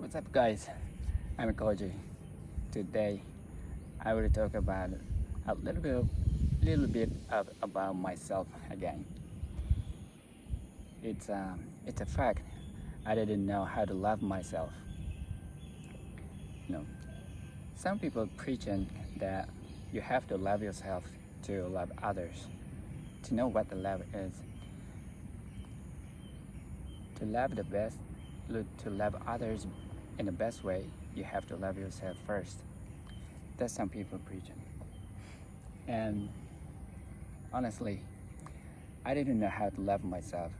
What's up, guys? I'm Koji. Today, I will talk about a little bit about myself again. It's a fact. I didn't know how to love myself. You know, some people preaching that you have to love yourself to love others. To know what the love is, to love the best, to love others in the best way, you have to love yourself first. That's some people preaching. And honestly, I didn't know how to love myself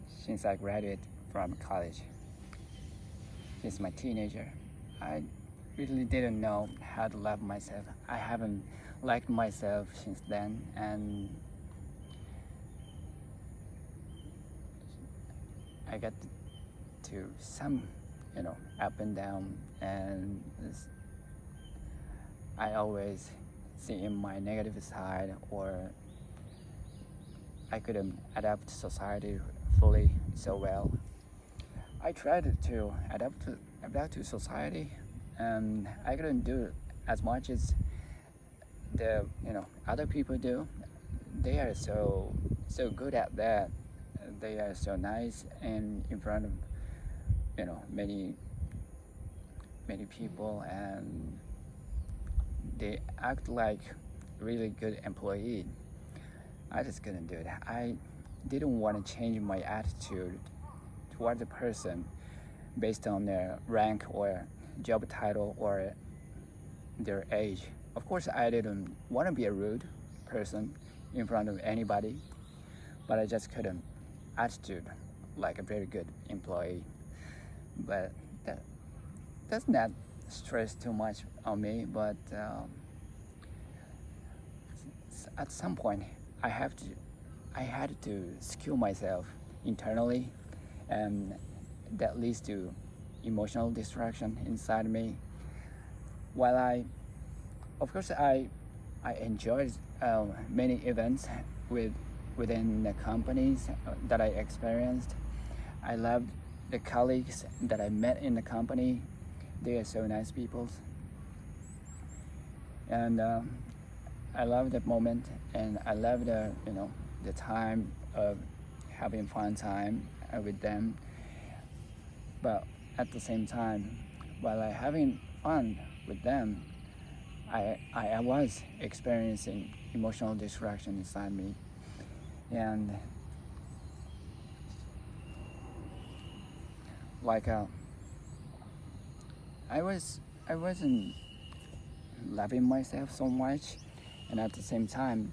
since I graduated from college. Since my teenager, I really didn't know how to love myself. I haven't liked myself since then, and I got to some, up and down, and I always see in my negative side, or I couldn't adapt to society fully so well. I tried to adapt to society, and I couldn't do as much as the other people do. They are so good at that. They are so nice and in front of many people, and they act like really good employee. I just couldn't do it. I didn't want to change my attitude toward the person based on their rank or job title or their age. Of course, I didn't want to be a rude person in front of anybody, but I just couldn't attitude like a very good employee. But that's not stress too much on me. But at some point, I had to skill myself internally, and that leads to emotional distraction inside me. While of course, I enjoyed many events within the companies that I experienced. I loved the colleagues that I met in the company. They are so nice people, and I love that moment, and I love the time of having fun time with them. But at the same time, while I having fun with them, I was experiencing emotional distraction inside me, and like I wasn't loving myself so much, and at the same time,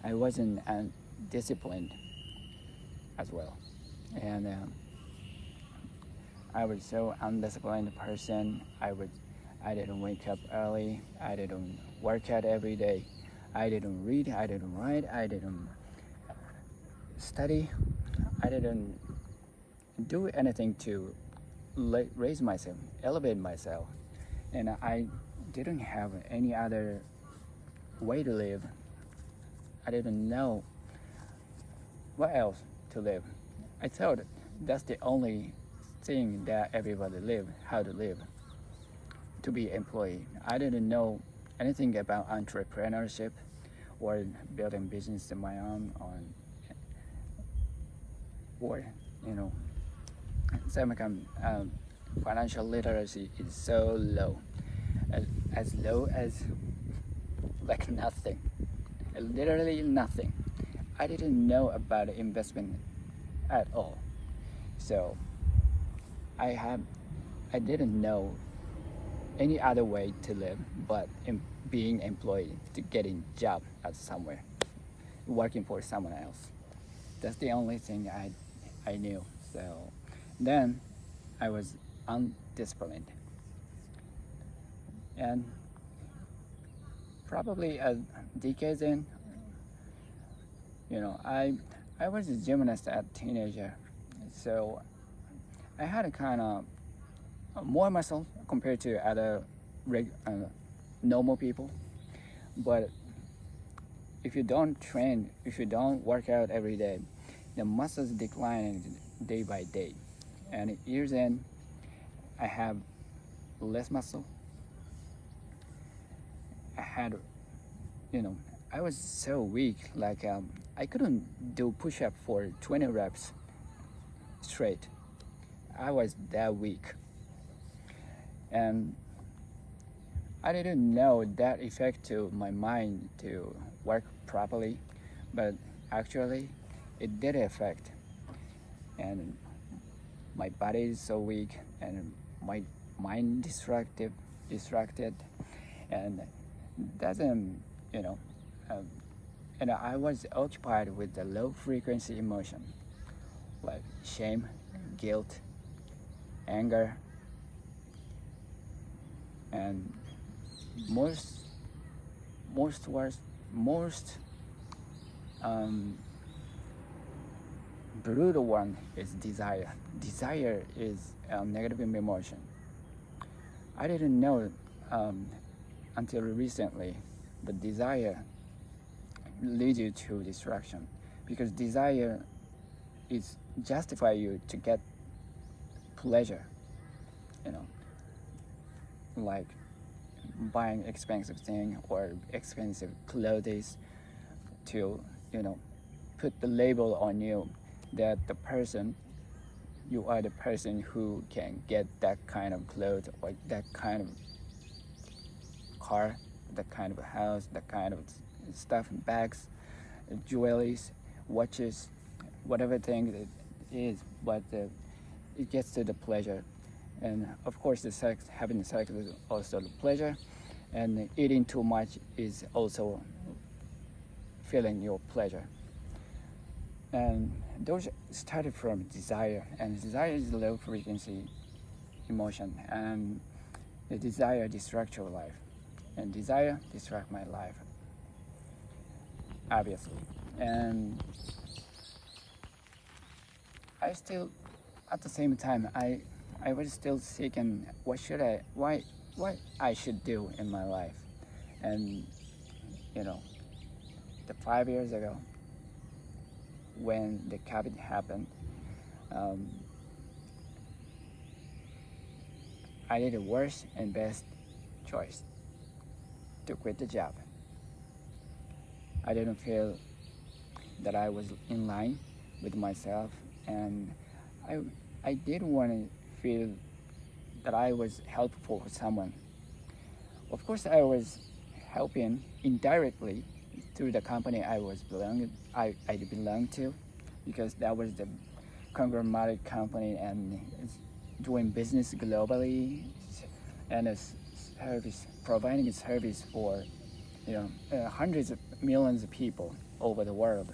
I wasn't disciplined as well, and I was so undisciplined person. I didn't wake up early. I didn't work out every day. I didn't read. I didn't write. I didn't study. I didn't do anything to raise myself, elevate myself, and I didn't have any other way to live. I didn't know what else to live. I thought that's the only thing that everybody live, how to live, to be employee. I didn't know anything about entrepreneurship or building business of my own, or some financial literacy is so low, as low as like nothing, literally nothing. I didn't know about investment at all, so I didn't know any other way to live but being employed, to getting job at somewhere, working for someone else. That's the only thing I knew. So then I was undisciplined, and probably a decade in, I was a gymnast at teenager, so I had a kind of more muscle compared to other normal people. But if you don't train, if you don't work out every day, the muscles decline day by day. And years in, I have less muscle. I had, you know, I was so weak. Like I couldn't do push-up for 20 reps straight. I was that weak, and I didn't know that effect to my mind to work properly, but actually, it did affect, and my body is so weak, and my mind distracted, and doesn't, you know, um, and I was occupied with the low frequency emotion like shame, guilt, anger, and most most um, brutal one is desire. Desire is a negative emotion. I didn't know um, until recently, but desire leads you to destruction because desire is justify you to get pleasure, you know, like buying expensive thing or expensive clothes to, you know, put the label on you that you are the person who can get that kind of clothes or that kind of car, that kind of house, that kind of stuff, bags, jewelries, watches, whatever thing it is, but it gets to the pleasure. And of course, having sex is also the pleasure, and eating too much is also feeling your pleasure. And those started from desire, and desire is low frequency emotion, and the desire distracts your life, and desire distract my life, obviously. And I still, at the same time, I was still seeking what I should do in my life, and you know, the 5 years ago when the COVID happened, um, I did the worst and best choice to quit the job. I didn't feel that I was in line with myself, and I I did want to feel that I was helpful for someone. Of course, I was helping indirectly through the company I belonged to, because that was the conglomerate company and it's doing business globally and providing a service for hundreds of millions of people over the world.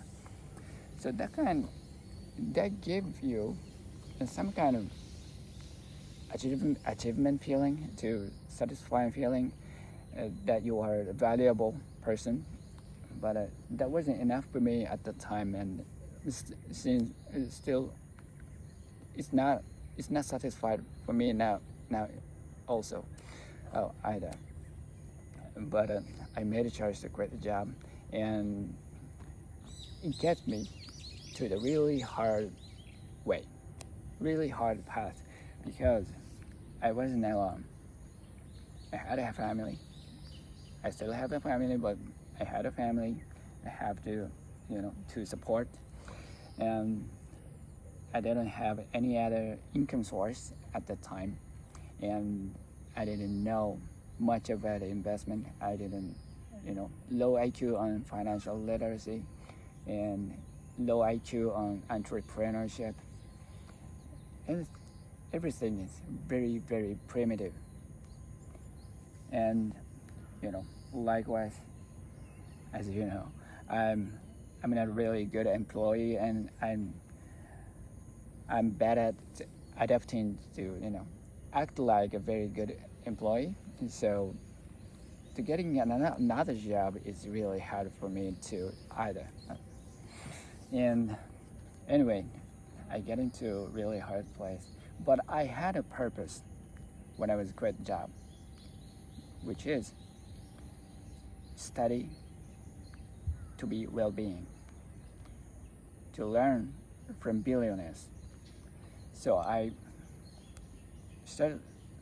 So that gives you some kind of achievement feeling, to satisfying feeling that you are a valuable person. But that wasn't enough for me at the time, and since still it's not satisfied for me now also either. But I made a choice to quit the job, and it gets me to the really hard way, really hard path, because I wasn't alone. I had a family. I still have a family, but I had a family. I have to support, and I didn't have any other income source at the time, and I didn't know much about investment. I didn't, low IQ on financial literacy, and low IQ on entrepreneurship, and everything is very, very primitive. And likewise, as you know, I'm not a really good employee, and I'm bad at adapting to act like a very good employee. So to getting another job is really hard for me to either. And anyway, I get into a really hard place, but I had a purpose when I was quit the job, which is study to be well-being, to learn from billionaires. So I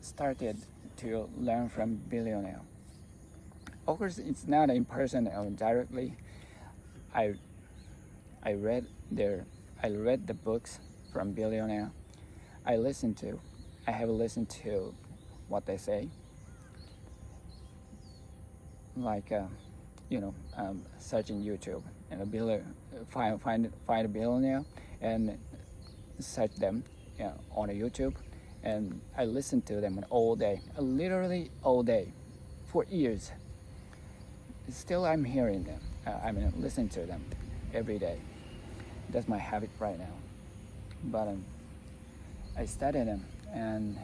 started to learn from Billionaire. Of course, it's not in person or directly. I I read their I read the books from Billionaire. I have listened to what they say, like searching YouTube and find a billionaire and search them on a YouTube, and I listen to them all day, literally all day, for years. Still, I'm hearing them. Listening to them every day. That's my habit right now. But I study them and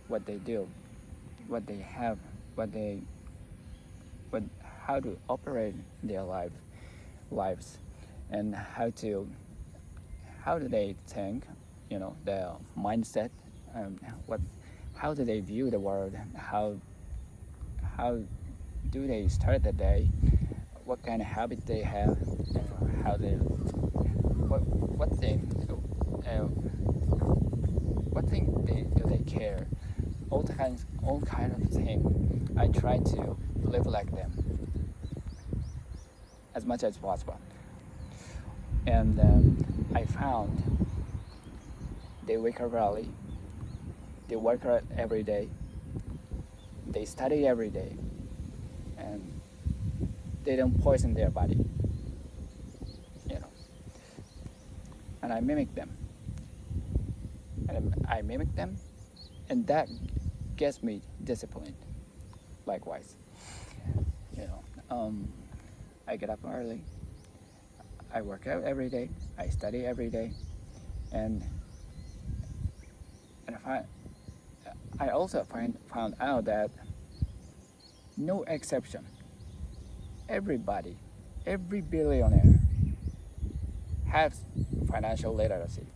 what they do, what they have, how to operate their lives, and how do they think, their mindset, how do they view the world, how do they start the day, what kind of habit they have, how they what thing do they care, all kind of things. I try to live like them as much as possible, and I found they wake up early, they work out every day, they study every day, and they don't poison their body, and I mimic them, and that gets me disciplined. Likewise, I get up early, I work out every day, I study every day, and I also found out that no exception, every billionaire has financial literacy,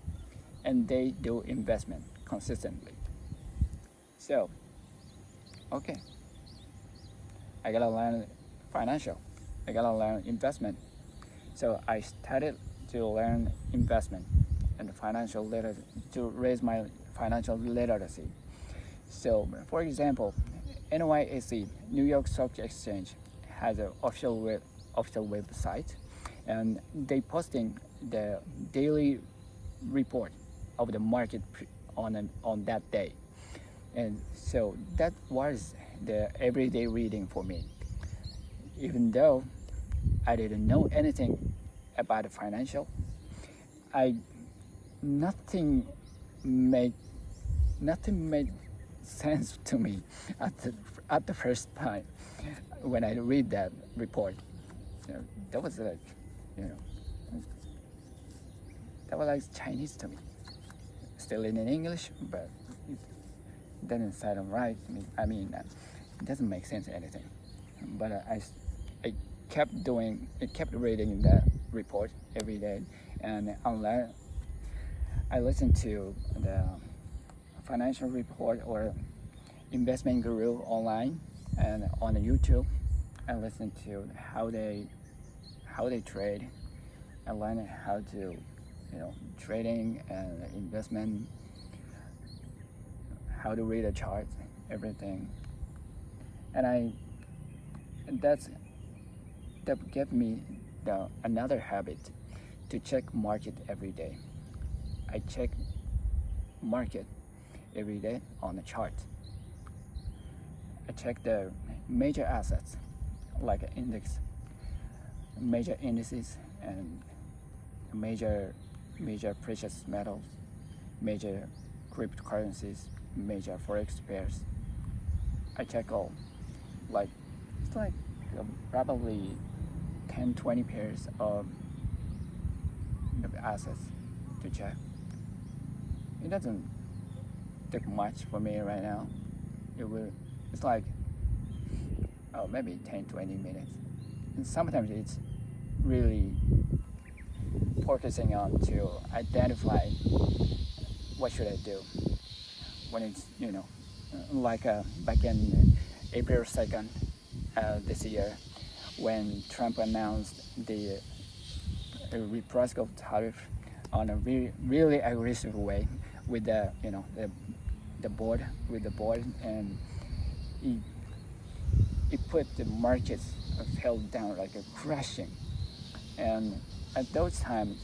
and they do investment consistently. So, okay, I gotta learn financial, I gotta learn investment. So I started to learn investment and financial literacy to raise my financial literacy. So, for example, NYSE, New York Stock Exchange, has an official website, and they posting the daily report of the market on that day, and so that was the everyday reading for me. Even though I didn't know anything about the financial, I nothing made sense to me at the first time when I read that report. That was like, that was like Chinese to me. Still in English, but it doesn't sound right to me. It doesn't make sense anything. But I kept reading that report every day, and I listened to the financial report or investment guru online and on YouTube. I listened to how they trade. I learned how to trading and investment, how to read a chart, everything, and that gave me another habit to check market every day. I check market every day on the chart. I check the major assets like major indices, and major precious metals, major cryptocurrencies, major forex pairs. I check all, it's like probably 10-20 pairs of assets to check. It doesn't take much for me right now. It's like maybe 10-20 minutes, and sometimes it's really focusing on to identify what should I do when it's back in April 2nd this year, when Trump announced the reciprocal tariff on a really aggressive way with the the board with the board, and it, it put the markets fell down like a crashing. And at those times,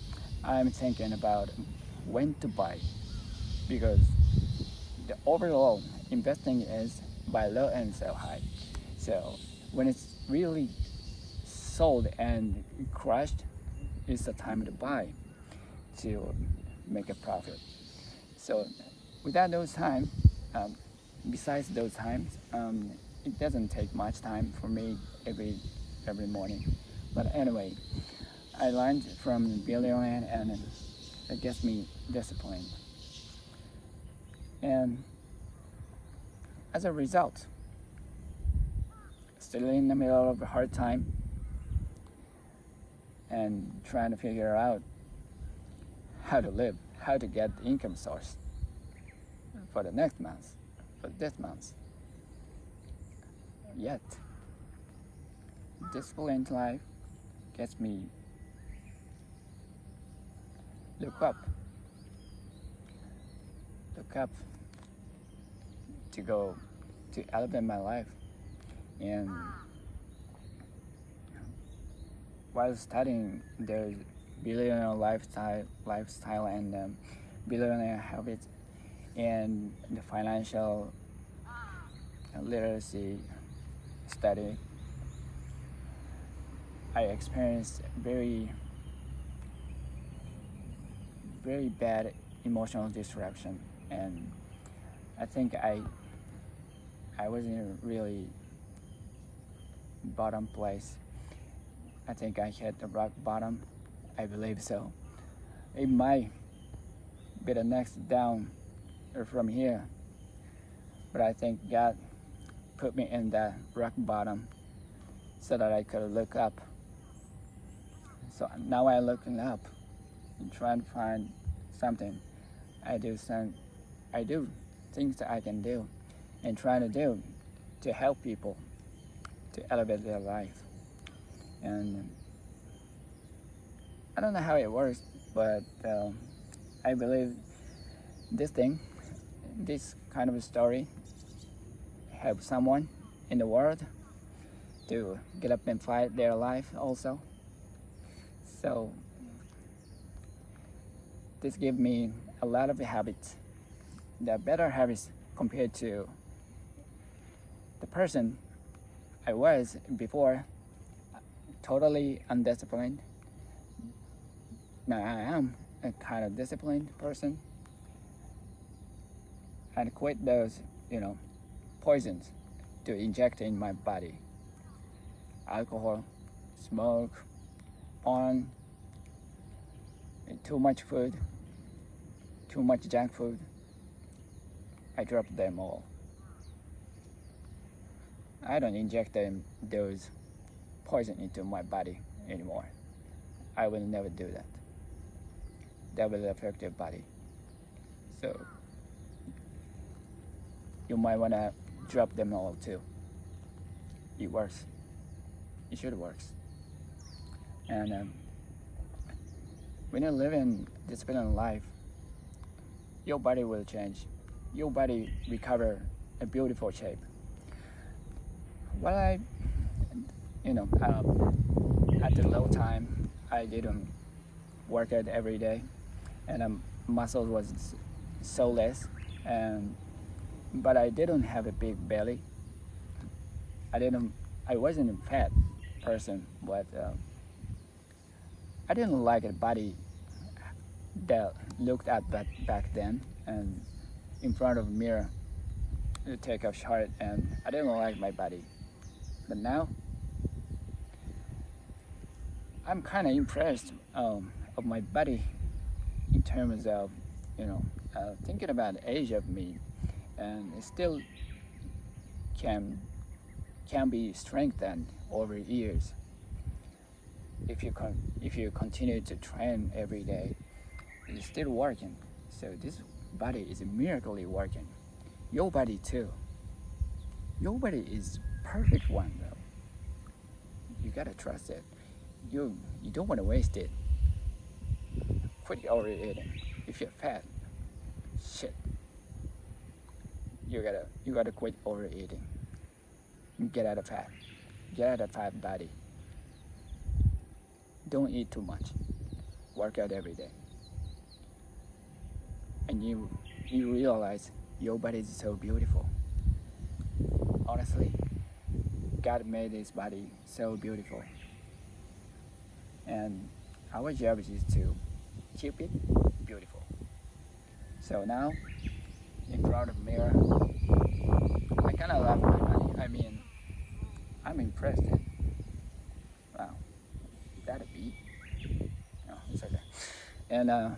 I'm thinking about when to buy, because the overall investing is buy low and sell high. So when it's really sold and crushed, it's the time to buy to make a profit. So without those time, um, besides those times, it doesn't take much time for me every morning. But anyway, I learned from Billionaire, and it gets me disciplined. And as a result, still in the middle of a hard time and trying to figure out how to live, how to get the income source for the next month, for this month. Yet, disciplined life gets me look up, look up to go to elevate my life. And while studying, there's billionaire lifestyle and billionaire habits, and the financial literacy study. I experienced very bad emotional disruption, and I think I was in a really bottom place. I think I hit the rock bottom. I believe so. It might be the next down from here, but I think God put me in that rock bottom so that I could look up. So now I'm looking up and trying to find something. I do things that I can do and trying to do to help people to elevate their life. And I don't know how it works, but I believe this kind of a story help someone in the world to get up and fight their life also. So this gave me a lot of habits, the better habits compared to the person I was before, totally undisciplined. Now I am a kind of disciplined person, and quit those, poisons to inject in my body. Alcohol, smoke, porn, too much food, too much junk food. I dropped them all. I don't inject those poison into my body anymore. I will never do that. That will affect your body. So you might want to drop them all too. It works. It should work. And when you live in disciplined life, your body will change. Your body recover a beautiful shape. While at the low time, I didn't work out every day, and muscle was so less, but I didn't have a big belly. I wasn't a fat person, but I didn't like a body that looked at that back then and in front of a mirror to take a shot, and I didn't like my body. But now I'm kind of impressed of my body in terms of thinking about the age of me, and it still can be strengthened over years if you continue to train every day. It's still working. So this body is miraculously working. Your body too. Your body is perfect one though. You gotta trust it. You don't want to waste it. Quit overeating. If you're fat, shit. you gotta quit overeating. Get out of fat. Get out of fat body. Don't eat too much. Work out every day. And you realize your body is so beautiful. Honestly, God made this body so beautiful. And our job is to keep it beautiful. So now, in front of the mirror, I kind of love my body. I mean, I'm impressed. Wow, is that a beat? No, it's okay. And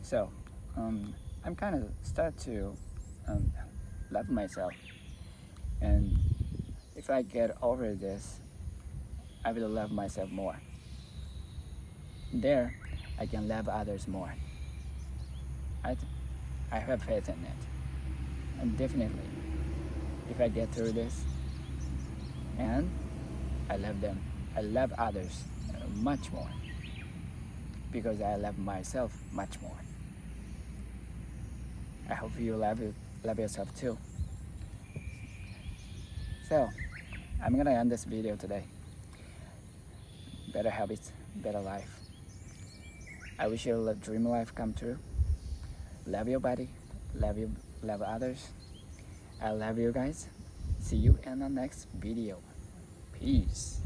so, I'm kind of start to love myself. And if I get over this, I will love myself more. There, I can love others more. I have faith in it. And definitely, if I get through this, and I love them, I love others much more, because I love myself much more. I hope you love yourself too. So, I'm gonna end this video today. Better habits, better life. I wish your dream life come true. Love your body, love others. I love you guys. See you in the next video. Peace.